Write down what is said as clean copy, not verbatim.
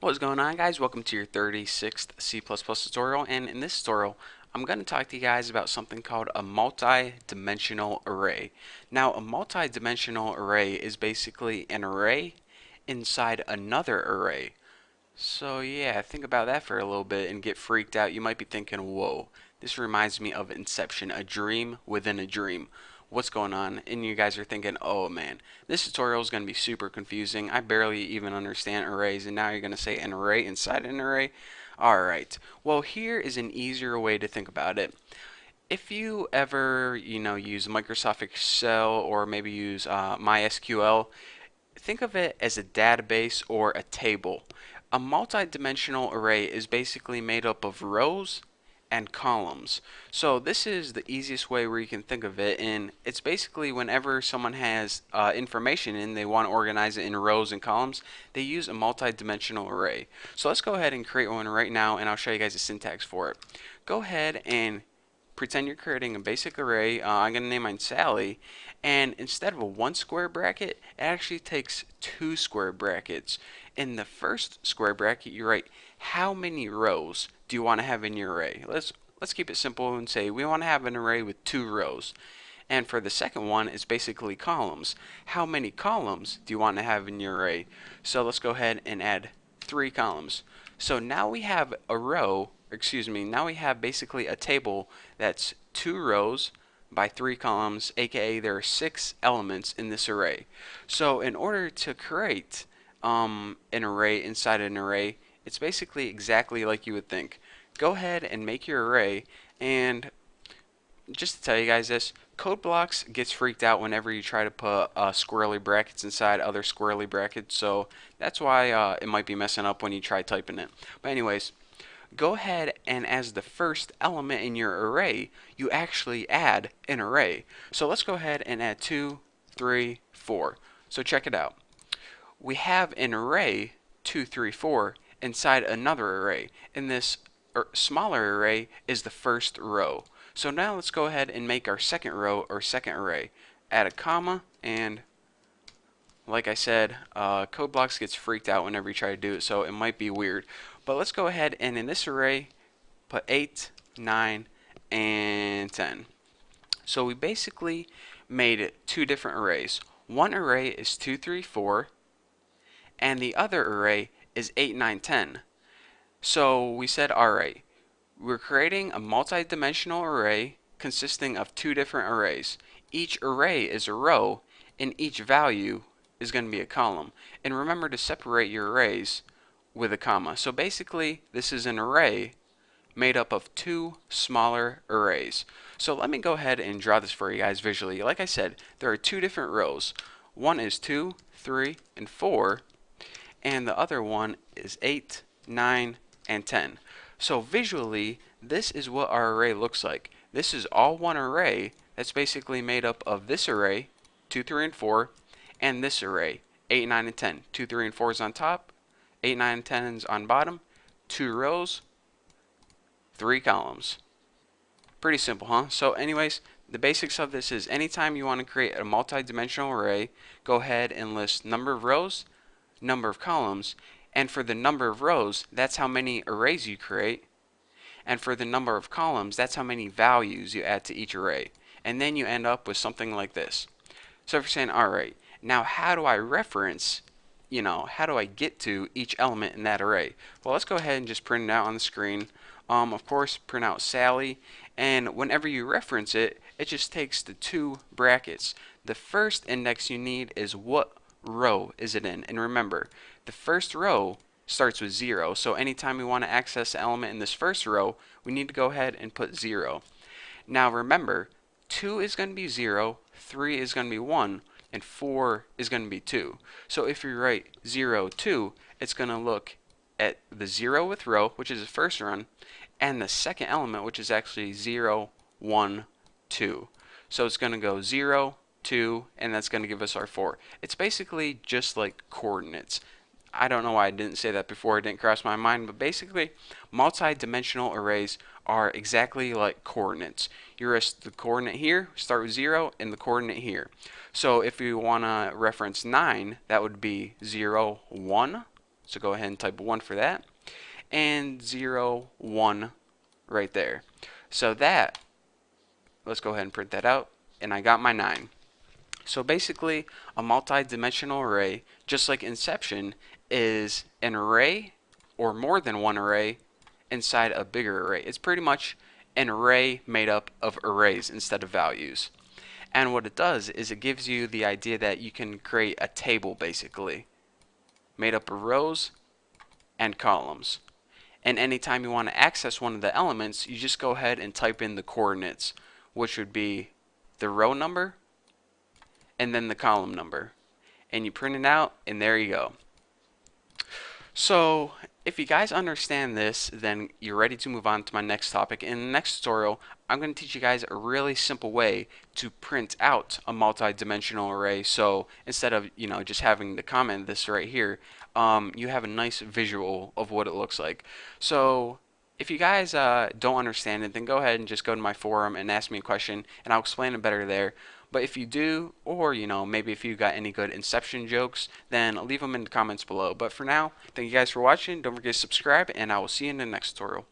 What's going on, guys? Welcome to your 36th C++ tutorial, and in this tutorial I'm going to talk to you guys about something called a multi-dimensional array. Now, a multi-dimensional array is basically an array inside another array. So yeah, think about that for a little bit and get freaked out. You might be thinking, whoa, this reminds me of Inception, a dream within a dream. What's going on? And you guys are thinking, oh man, this tutorial is going to be super confusing. I barely even understand arrays, and now you're going to say an array inside an array? Alright, well, here is an easier way to think about it. If you ever, use Microsoft Excel or maybe use MySQL, think of it as a database or a table. A multi-dimensional array is basically made up of rows and columns. So this is the easiest way where you can think of it, and it's basically whenever someone has information and they want to organize it in rows and columns, they use a multi-dimensional array. So let's go ahead and create one right now, and I'll show you guys the syntax for it. Go ahead and pretend you're creating a basic array. I'm going to name mine Sally, and instead of a 1 square bracket, it actually takes 2 square brackets. In the first square bracket, you write how many rows do you want to have in your array. Let's keep it simple and say we want to have an array with 2 rows. And for the second one, it's basically columns. How many columns do you want to have in your array? So let's go ahead and add 3 columns. So now we have a row, now we have basically a table that's 2 rows by 3 columns, aka there are 6 elements in this array. So in order to create an array inside an array, it's basically exactly like you would think. Go ahead and make your array, and just to tell you guys this, code blocks gets freaked out whenever you try to put squirrely brackets inside other squirrely brackets, so that's why it might be messing up when you try typing it. But anyways, go ahead and as the first element in your array, you actually add an array. So let's go ahead and add 2, 3, 4. So check it out. We have an array 2, 3, 4 inside another array, and this smaller array is the first row. So now let's go ahead and make our second row or second array. Add a comma, and like I said, code blocks gets freaked out whenever you try to do it, so it might be weird. But let's go ahead and in this array put 8, 9, and 10. So we basically made 2 different arrays. One array is 2, 3, 4, and the other array is 8, 9, 10. So we said, alright, we're creating a multi-dimensional array consisting of 2 different arrays. Each array is a row, and each value is going to be a column. And remember to separate your arrays with a comma. So basically, this is an array made up of 2 smaller arrays. So let me go ahead and draw this for you guys visually. Like I said, there are 2 different rows. One is 2, 3, and 4, and the other one is 8, 9, and 10. So visually, this is what our array looks like. This is all one array that's basically made up of this array, 2, 3, and 4, and this array, 8, 9, and 10. 2, 3, and 4 is on top, 8, 9, and 10 is on bottom, 2 rows, 3 columns. Pretty simple, huh? So anyways, the basics of this is anytime you want to create a multi-dimensional array, go ahead and list number of rows, number of columns, and for the number of rows, that's how many arrays you create, and for the number of columns, that's how many values you add to each array. And then you end up with something like this. So if you're saying, alright, now how do I reference, how do I get to each element in that array? Well, let's go ahead and just print it out on the screen. Of course, print out Sally, and whenever you reference it, it just takes the 2 brackets. The first index you need is what row is it in, and remember, the first row starts with 0, so anytime we want to access the element in this first row, we need to go ahead and put 0. Now remember, 2 is going to be 0, 3 is going to be 1, and 4 is going to be 2. So if you write 0, 2, it's going to look at the 0 with row, which is the first run, and the second element, which is actually 0, 1, 2. So it's going to go 0, 2, and that's going to give us our 4. It's basically just like coordinates. I don't know why I didn't say that before, it didn't cross my mind, but basically multi-dimensional arrays are exactly like coordinates. You rest the coordinate here, start with 0, and the coordinate here. So if you want to reference 9, that would be 0, 1, So go ahead and type 1 for that. And 0, 1 right there. So that, let's go ahead and print that out. And I got my 9. So basically, a multi-dimensional array, just like Inception, is an array or more than one array inside a bigger array. It's pretty much an array made up of arrays instead of values. And what it does is it gives you the idea that you can create a table basically made up of rows and columns. And anytime you want to access one of the elements, you just go ahead and type in the coordinates, which would be the row number and then the column number. And you print it out, and there you go. So if you guys understand this, then you're ready to move on to my next topic. In the next tutorial, I'm going to teach you guys a really simple way to print out a multi-dimensional array. So instead of just having to comment this right here, you have a nice visual of what it looks like. So if you guys don't understand it, then go ahead and just go to my forum and ask me a question, and I'll explain it better there. But if you do, or maybe if you got any good Inception jokes, then leave them in the comments below. But for now, thank you guys for watching. Don't forget to subscribe, and I will see you in the next tutorial.